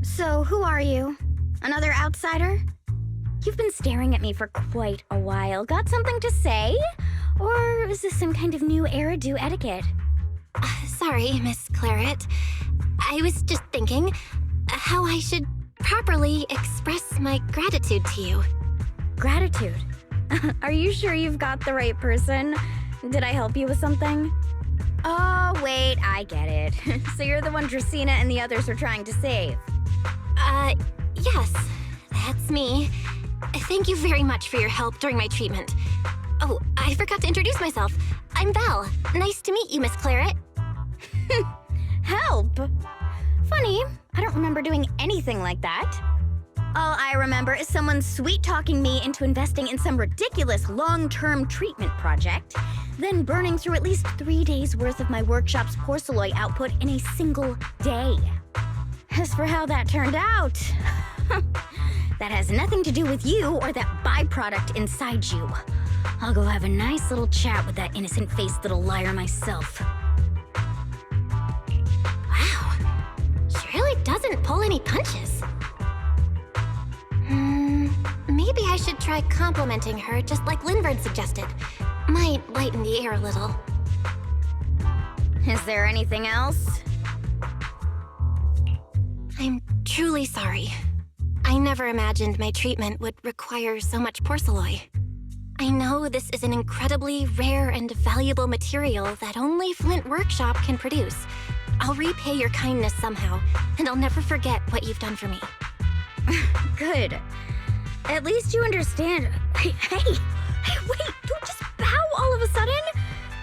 So, who are you? Another outsider? You've been staring at me for quite a while. Got something to say? Or is this some kind of new era do etiquette? Sorry, Miss Claret. I was just thinking how I should properly express my gratitude to you. Gratitude? Are you sure you've got the right person? Did I help you with something? Oh, wait, I get it. So you're the one Dracaena and the others are trying to save. Yes, that's me. Thank you very much for your help during my treatment. Oh, I forgot to introduce myself. I'm Belle. Nice to meet you, Miss Claret. Help? Funny, I don't remember doing anything like that. All I remember is someone sweet-talking me into investing in some ridiculous long-term treatment project, then burning through at least 3 days' worth of my workshop's porcelain output in a single day. As for how that turned out, that has nothing to do with you or that byproduct inside you. I'll go have a nice little chat with that innocent-faced little liar myself. Wow, she really doesn't pull any punches. Maybe I should try complimenting her just like Linvard suggested. Might lighten the air a little. Is there anything else? I'm truly sorry. I never imagined my treatment would require so much porcelain. I know this is an incredibly rare and valuable material that only Flint Workshop can produce. I'll repay your kindness somehow, and I'll never forget what you've done for me. Good. At least you understand. Hey, wait, don't just bow all of a sudden.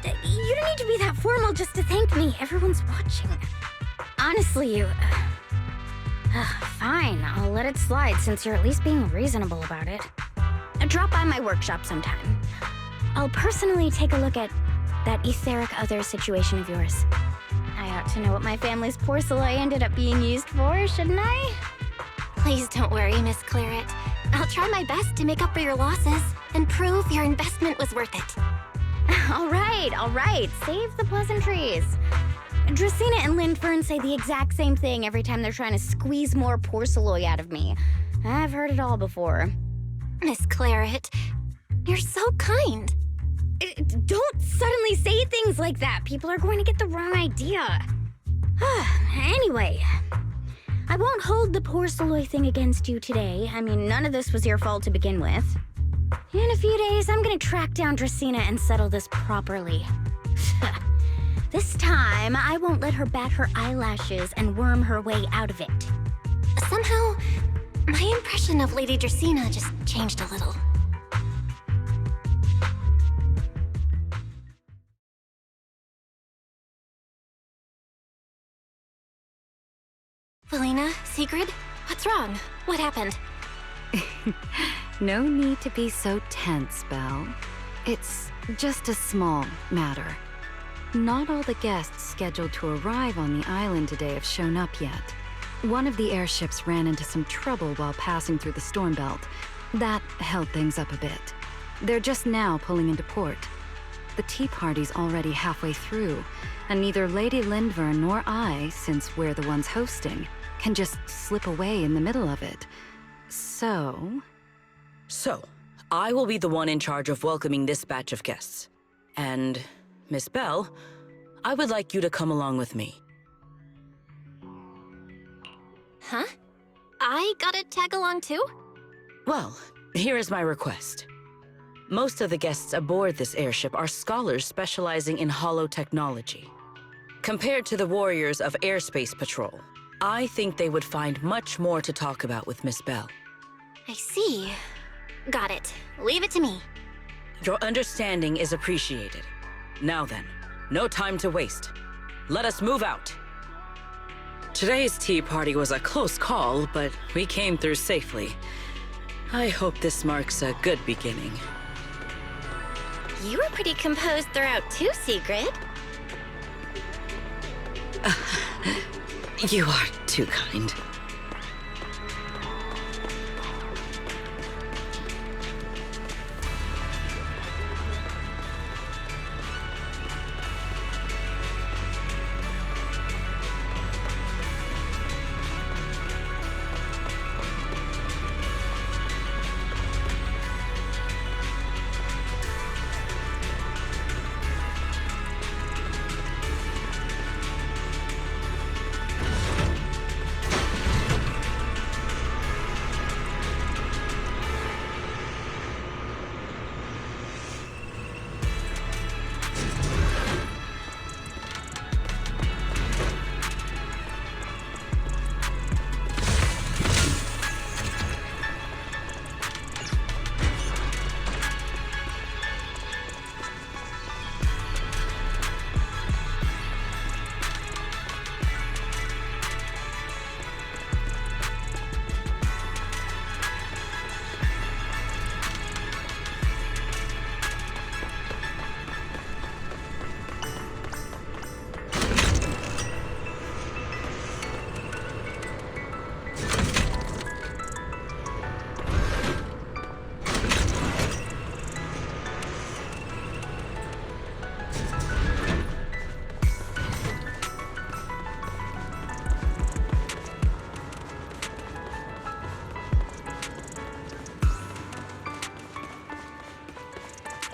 You don't need to be that formal just to thank me. Everyone's watching. Honestly, you... fine, I'll let it slide since you're at least being reasonable about it. Drop by my workshop sometime. I'll personally take a look at that etheric other situation of yours. I ought to know what my family's porcelain ended up being used for, shouldn't I? Please don't worry, Miss Claret. I'll try my best to make up for your losses and prove your investment was worth it. All right. Save the pleasantries. Dracaena and Lindfern say the exact same thing every time they're trying to squeeze more porcelain out of me. I've heard it all before. Miss Claret, you're so kind. Don't suddenly say things like that. People are going to get the wrong idea. Anyway, I won't hold the porcelain thing against you today. I mean, none of this was your fault to begin with. In a few days, I'm gonna track down Dracaena and settle this properly. This time, I won't let her bat her eyelashes and worm her way out of it. Somehow, my impression of Lady Dracaena just changed a little. Valina, Sigrid, what's wrong? What happened? No need to be so tense, Belle. It's just a small matter. Not all the guests scheduled to arrive on the island today have shown up yet. One of the airships ran into some trouble while passing through the storm belt. That held things up a bit. They're just now pulling into port. The tea party's already halfway through, and neither Lady Lindvern nor I, since we're the ones hosting, can just slip away in the middle of it. So, I will be the one in charge of welcoming this batch of guests. And, Miss Belle, I would like you to come along with me. Huh? I gotta tag along too? Well, here is my request. Most of the guests aboard this airship are scholars specializing in holotechnology. Compared to the warriors of Airspace Patrol, I think they would find much more to talk about with Miss Belle. I see. Got it. Leave it to me. Your understanding is appreciated. Now then, no time to waste. Let us move out. Today's tea party was a close call, but we came through safely. I hope this marks a good beginning. You were pretty composed throughout too, Sigrid. You are too kind.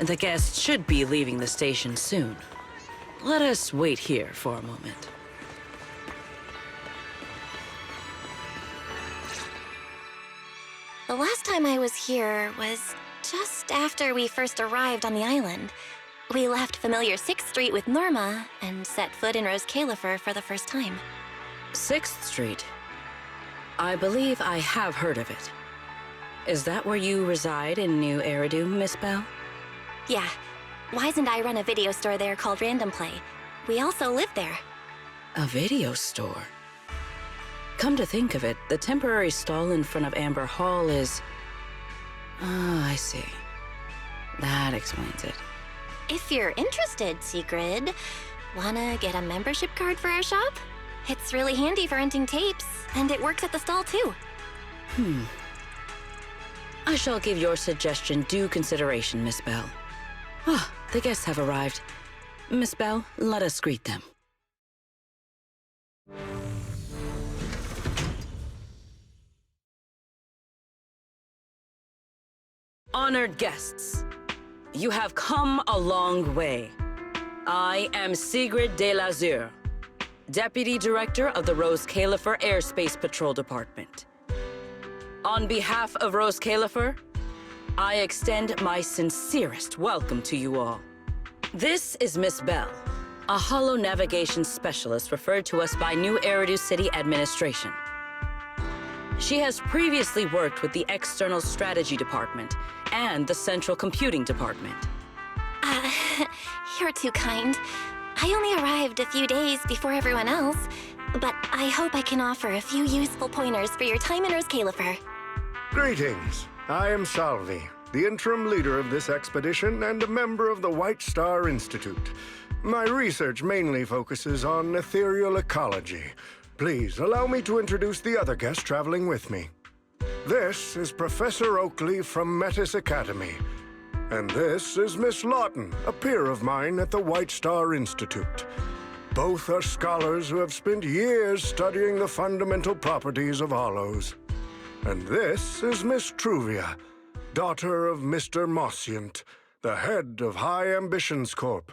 The guests should be leaving the station soon. Let us wait here for a moment. The last time I was here was just after we first arrived on the island. We left familiar 6th Street with Norma and set foot in Rose Califer for the first time. 6th Street. I believe I have heard of it. Is that where you reside in New Eridu, Miss Bell? Yeah. Wise and I run a video store there called Random Play. We also live there. A video store? Come to think of it, the temporary stall in front of Amber Hall is... Ah, I see. That explains it. If you're interested, Sigrid, wanna get a membership card for our shop? It's really handy for renting tapes, and it works at the stall too. I shall give your suggestion due consideration, Miss Bell. Ah, the guests have arrived. Miss Bell, let us greet them. Honored guests, you have come a long way. I am Sigrid de Lazure, Deputy Director of the Rose Califer Airspace Patrol Department. On behalf of Rose Califer, I extend my sincerest welcome to you all. This is Miss Bell, a holo navigation specialist referred to us by New Eridu City Administration. She has previously worked with the External Strategy Department and the Central Computing Department. You're too kind. I only arrived a few days before everyone else, but I hope I can offer a few useful pointers for your time in Rose Califer. Greetings. I am Salvi, the interim leader of this expedition and a member of the White Star Institute. My research mainly focuses on ethereal ecology. Please allow me to introduce the other guest traveling with me. This is Professor Oakley from Metis Academy. And this is Miss Lawton, a peer of mine at the White Star Institute. Both are scholars who have spent years studying the fundamental properties of hollows. And this is Miss Truvia, daughter of Mr. Mossient, the head of High Ambitions Corp.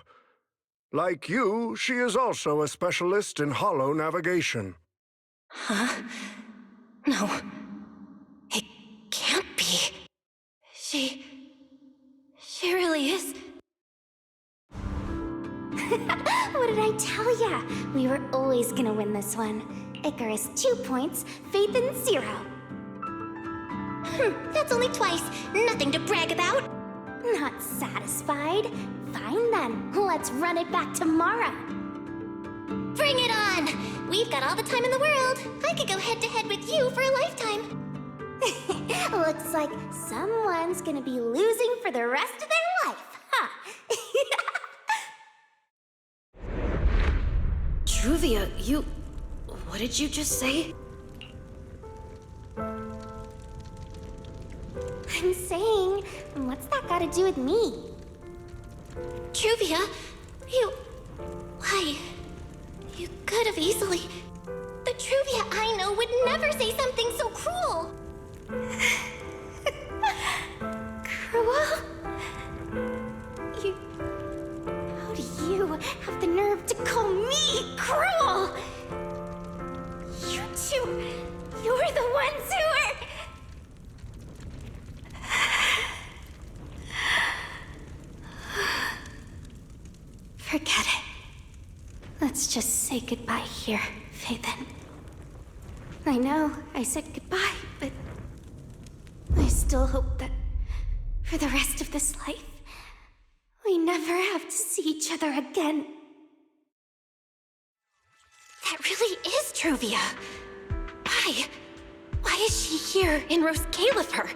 Like you, she is also a specialist in holo navigation. Huh? No. It can't be. She really is. What did I tell ya? We were always gonna win this one. Icarus 2 points, Phaethon 0. That's only twice. Nothing to brag about. Not satisfied? Fine then, let's run it back tomorrow. Bring it on! We've got all the time in the world. I could go head-to-head with you for a lifetime. Looks like someone's gonna be losing for the rest of their life, huh? Truvia, you... What did you just say? I'm saying, what's that got to do with me? Truvia, why? You could have easily... The Truvia I know would never say something so cruel. Cruel? How do you have the nerve to call me cruel? You two, you're the ones who are... Forget it. Let's just say goodbye here, Phaethon. I know I said goodbye, but I still hope that for the rest of this life, we never have to see each other again. That really is Truvia. Why? Why is she here in Rose Califer?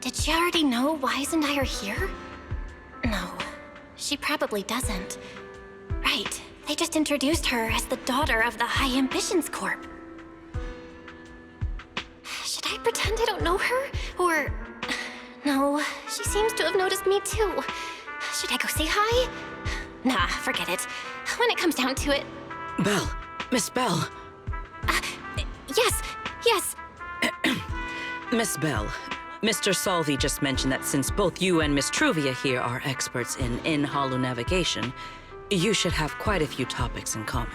Did she already know Wise and I are here? No, she probably doesn't. Right, they just introduced her as the daughter of the High Ambitions Corp. Should I pretend I don't know her? Or... No, she seems to have noticed me too. Should I go say hi? Nah, forget it. When it comes down to it... Bell, Miss Bell. Yes. Miss Bell, Mr. Salvi just mentioned that since both you and Miss Truvia here are experts in holo navigation, you should have quite a few topics in common.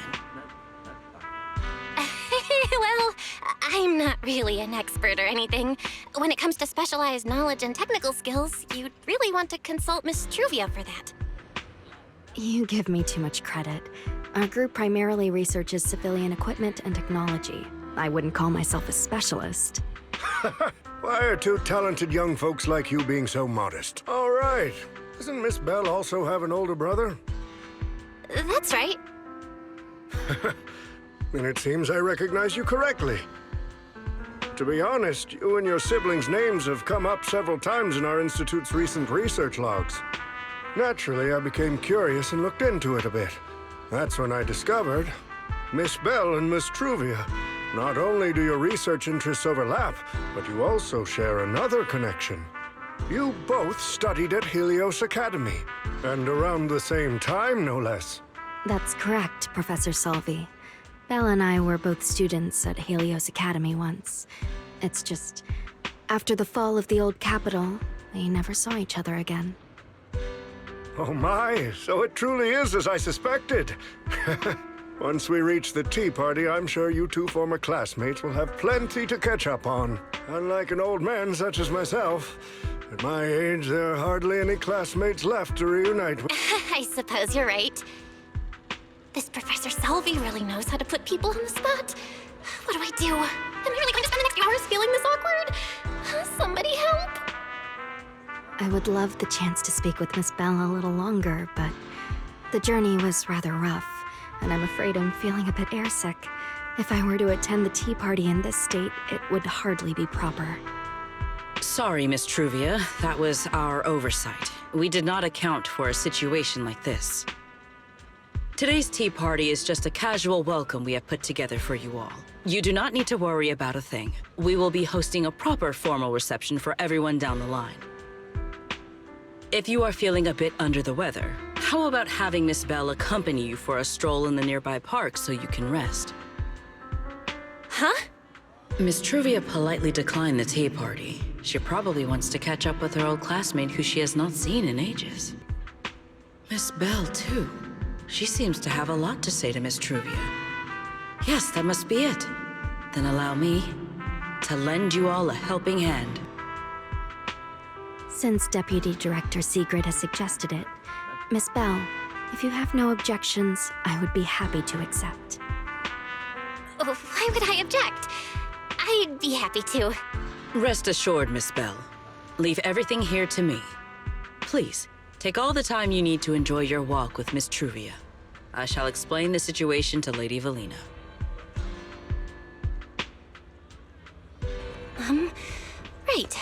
Well, I'm not really an expert or anything. When it comes to specialized knowledge and technical skills, you'd really want to consult Miss Truvia for that. You give me too much credit. Our group primarily researches civilian equipment and technology. I wouldn't call myself a specialist. Why are two talented young folks like you being so modest? All right. Doesn't Miss Bell also have an older brother? That's right. Then it seems I recognize you correctly. To be honest, you and your siblings' names have come up several times in our Institute's recent research logs. Naturally, I became curious and looked into it a bit. That's when I discovered Miss Bell and Miss Truvia. Not only do your research interests overlap, but you also share another connection. You both studied at Helios Academy, and around the same time, no less. That's correct, Professor Salvi. Belle and I were both students at Helios Academy once. It's just, after the fall of the old capital, we never saw each other again. Oh my, so it truly is as I suspected. Once we reach the tea party, I'm sure you two former classmates will have plenty to catch up on. Unlike an old man such as myself, at my age, there are hardly any classmates left to reunite with. I suppose you're right. This Professor Salvi really knows how to put people on the spot. What do I do? I'm really going to spend the next few hours feeling this awkward. Somebody help! I would love the chance to speak with Miss Bell a little longer, but the journey was rather rough, and I'm afraid I'm feeling a bit airsick. If I were to attend the tea party in this state, it would hardly be proper. Sorry, Miss Truvia. That was our oversight. We did not account for a situation like this. Today's tea party is just a casual welcome we have put together for you all. You do not need to worry about a thing. We will be hosting a proper formal reception for everyone down the line. If you are feeling a bit under the weather, how about having Miss Bell accompany you for a stroll in the nearby park so you can rest? Huh? Miss Truvia politely declined the tea party. She probably wants to catch up with her old classmate who she has not seen in ages. Miss Bell, too. She seems to have a lot to say to Miss Truvia. Yes, that must be it. Then allow me to lend you all a helping hand. Since Deputy Director Sigrid has suggested it, Miss Bell, if you have no objections, I would be happy to accept. Oh, why would I object? I'd be happy to. Rest assured, Miss Bell. Leave everything here to me. Please, take all the time you need to enjoy your walk with Miss Truvia. I shall explain the situation to Lady Valina. Right.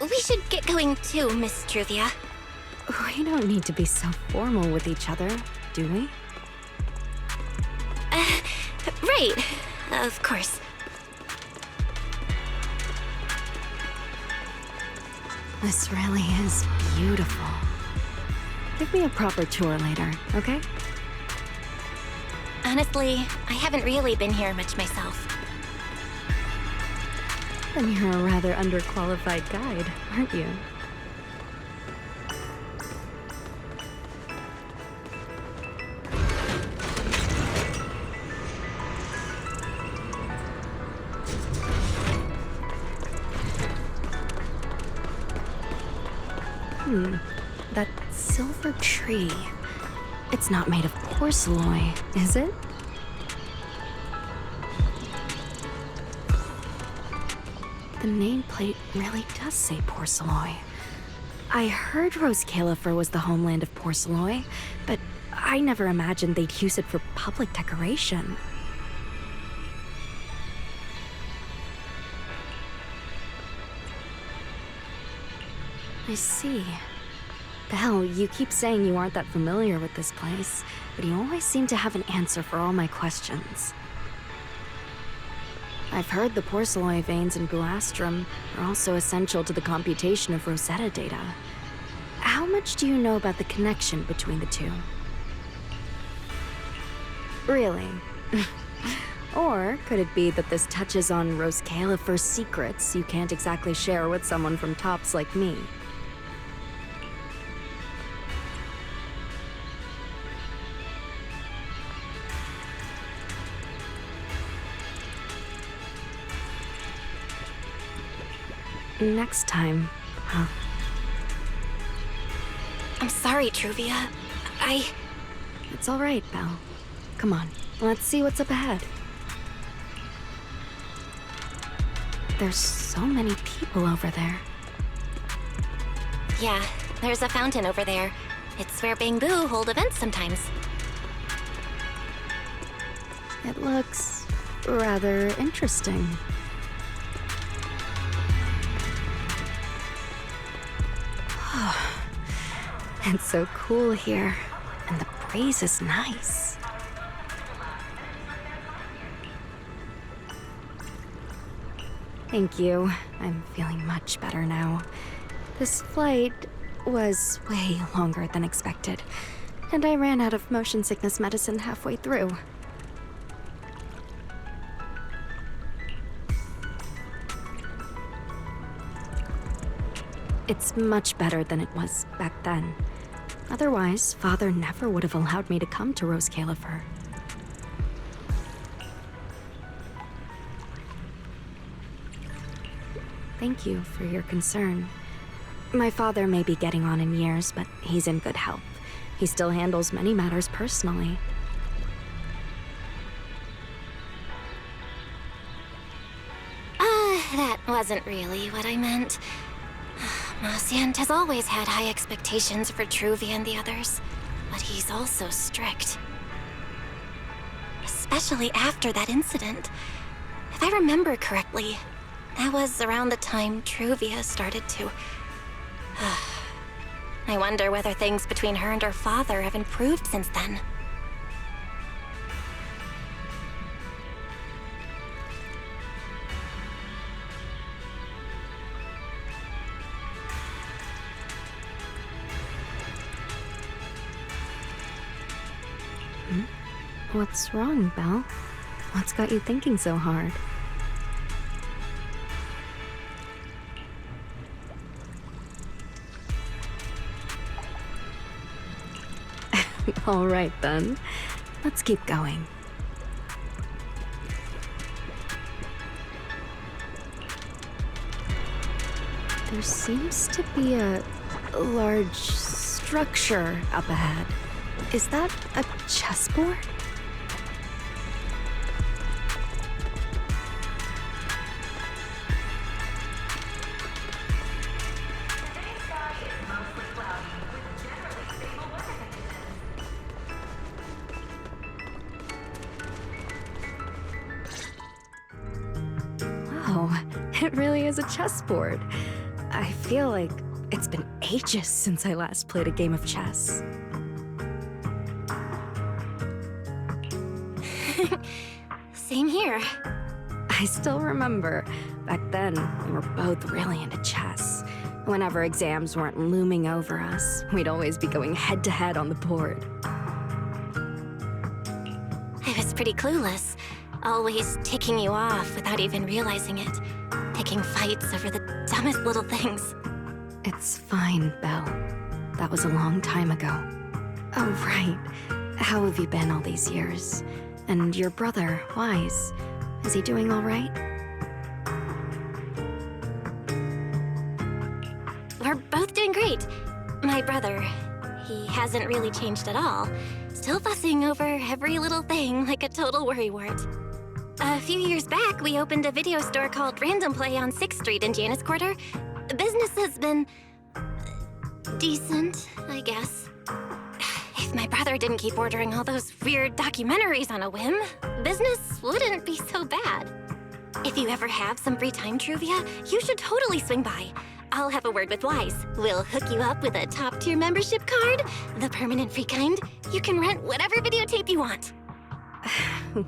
We should get going too, Miss Truvia. We don't need to be so formal with each other, do we? Right. Of course. This really is beautiful. Give me a proper tour later, okay? Honestly, I haven't really been here much myself. Then you're a rather underqualified guide, aren't you? That silver tree. It's not made of porcelain, is it? The nameplate really does say porcelain. I heard Rose Califer was the homeland of porcelain, but I never imagined they'd use it for public decoration. I see. Belle, you keep saying you aren't that familiar with this place, but you always seem to have an answer for all my questions. I've heard the porcelain veins in Buastrum are also essential to the computation of Rosetta data. How much do you know about the connection between the two? Really? Or could it be that this touches on Rose Califer's secrets you can't exactly share with someone from Tops like me? Next time, huh? I'm sorry, Truvia. It's all right, Belle. Come on, let's see what's up ahead. There's so many people over there. Yeah, there's a fountain over there. It's where Bangbu hold events sometimes. It looks rather interesting. It's so cool here, and the breeze is nice. Thank you. I'm feeling much better now. This flight was way longer than expected, and I ran out of motion sickness medicine halfway through. It's much better than it was back then. Otherwise, Father never would have allowed me to come to Rose Califer. Thank you for your concern. My father may be getting on in years, but he's in good health. He still handles many matters personally. That wasn't really what I meant. Mosient has always had high expectations for Truvia and the others, but he's also strict. Especially after that incident. If I remember correctly, that was around the time Truvia started to... I wonder whether things between her and her father have improved since then. What's wrong, Belle? What's got you thinking so hard? All right, then. Let's keep going. There seems to be a large structure up ahead. Is that a chessboard? Wow, it really is a chessboard. I feel like it's been ages since I last played a game of chess. Same here. I still remember, back then, we were both really into chess. Whenever exams weren't looming over us, we'd always be going head-to-head on the board. I was pretty clueless, always ticking you off without even realizing it, picking fights over the dumbest little things. It's fine, Belle. That was a long time ago. Oh, right. How have you been all these years? And your brother, Wise, is he doing all right? We're both doing great. My brother, he hasn't really changed at all. Still fussing over every little thing like a total worrywart. A few years back, we opened a video store called Random Play on 6th Street in Janus Quarter. Business has been... decent, I guess. If my brother didn't keep ordering all those weird documentaries on a whim, business wouldn't be so bad. If you ever have some free time, Truvia, you should totally swing by. I'll have a word with Wise. We'll hook you up with a top-tier membership card, the permanent free kind. You can rent whatever videotape you want.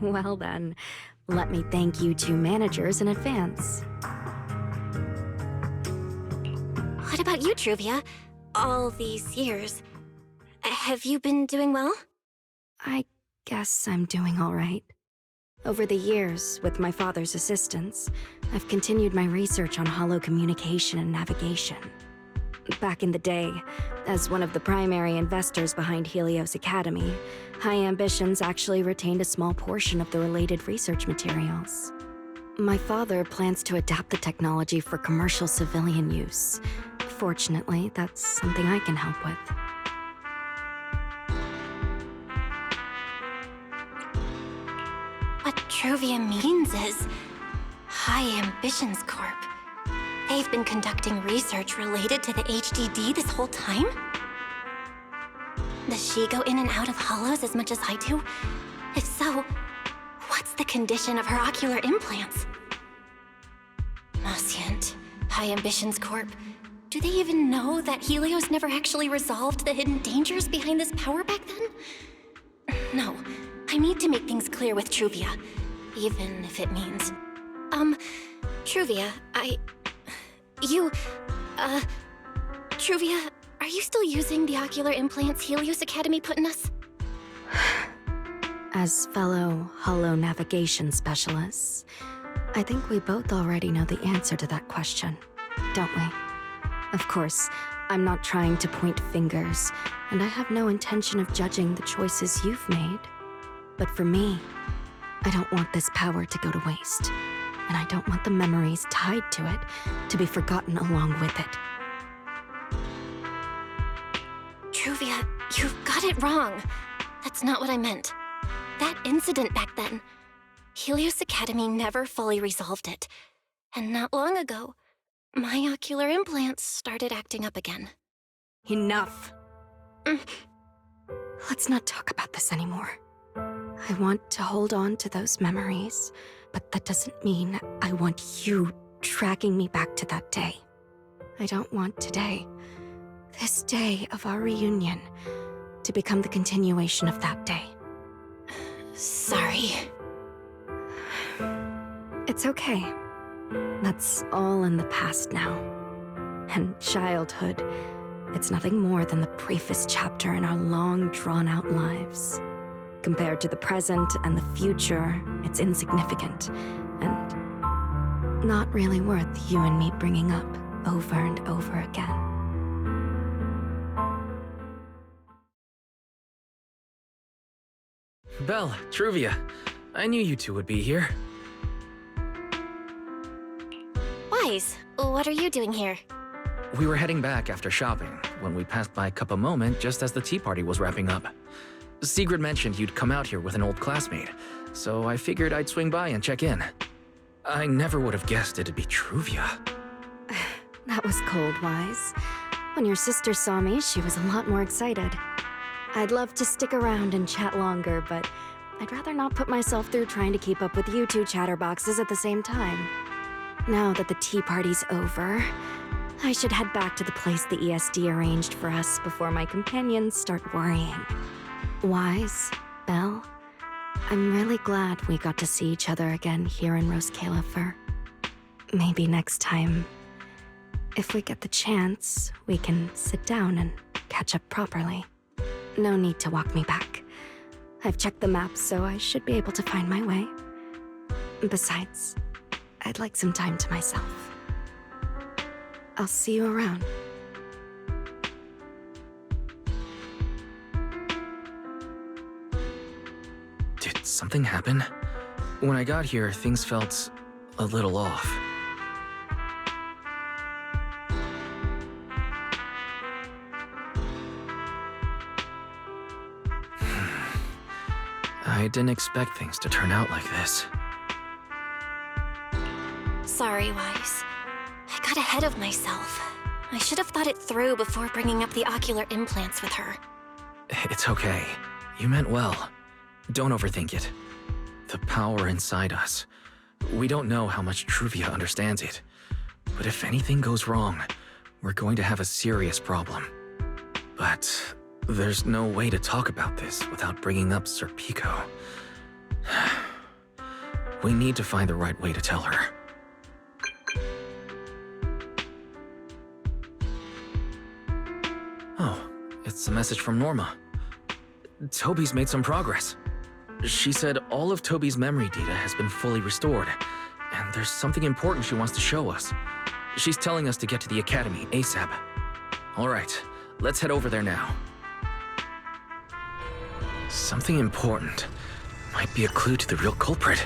Well then, let me thank you two managers in advance. What about you, Truvia? All these years. Have you been doing well? I guess I'm doing all right. Over the years, with my father's assistance, I've continued my research on holo communication and navigation. Back in the day, as one of the primary investors behind Helios Academy, High Ambitions actually retained a small portion of the related research materials. My father plans to adapt the technology for commercial civilian use. Fortunately, that's something I can help with. What Truvia means is High Ambitions Corp. They've been conducting research related to the HDD this whole time? Does she go in and out of hollows as much as I do? If so, what's the condition of her ocular implants? Nascent, High Ambitions Corp. Do they even know that Helios never actually resolved the hidden dangers behind this power back then? No, I need to make things clear with Truvia, even if it means... Truvia, Truvia, are you still using the ocular implants Helios Academy put in us? As fellow holo navigation specialists, I think we both already know the answer to that question, don't we? Of course, I'm not trying to point fingers, and I have no intention of judging the choices you've made. But for me, I don't want this power to go to waste, and I don't want the memories tied to it to be forgotten along with it. Truvia, you've got it wrong. That's not what I meant. That incident back then, Helios Academy never fully resolved it. And not long ago, my ocular implants started acting up again. Enough! Let's not talk about this anymore. I want to hold on to those memories, but that doesn't mean I want you tracking me back to that day. I don't want today, this day of our reunion, to become the continuation of that day. Sorry. It's okay. That's all in the past now. And childhood, it's nothing more than the briefest chapter in our long, drawn-out lives. Compared to the present and the future, it's insignificant, and not really worth you and me bringing up over and over again. Belle, Truvia, I knew you two would be here. Wise, what are you doing here? We were heading back after shopping when we passed by Cup a Moment just as the tea party was wrapping up. Sigrid mentioned you'd come out here with an old classmate, so I figured I'd swing by and check in. I never would have guessed it'd be Truvia. That was cold, Wise. When your sister saw me, she was a lot more excited. I'd love to stick around and chat longer, but I'd rather not put myself through trying to keep up with you two chatterboxes at the same time. Now that the tea party's over, I should head back to the place the ESD arranged for us before my companions start worrying. Wise, Belle, I'm really glad we got to see each other again here in Roskilde. Maybe next time, if we get the chance, we can sit down and catch up properly. No need to walk me back. I've checked the map, so I should be able to find my way. Besides, I'd like some time to myself. I'll see you around. Did something happen? When I got here, things felt a little off. I didn't expect things to turn out like this. Sorry, Wise. I got ahead of myself. I should have thought it through before bringing up the ocular implants with her. It's okay. You meant well. Don't overthink it. The power inside us. We don't know how much Truvia understands it. But if anything goes wrong, we're going to have a serious problem. But there's no way to talk about this without bringing up Sir Pico. We need to find the right way to tell her. Oh, it's a message from Norma. Toby's made some progress. She said all of Toby's memory data has been fully restored, and there's something important she wants to show us. She's telling us to get to the academy ASAP. All right, let's head over there now. Something important. Might be a clue to the real culprit.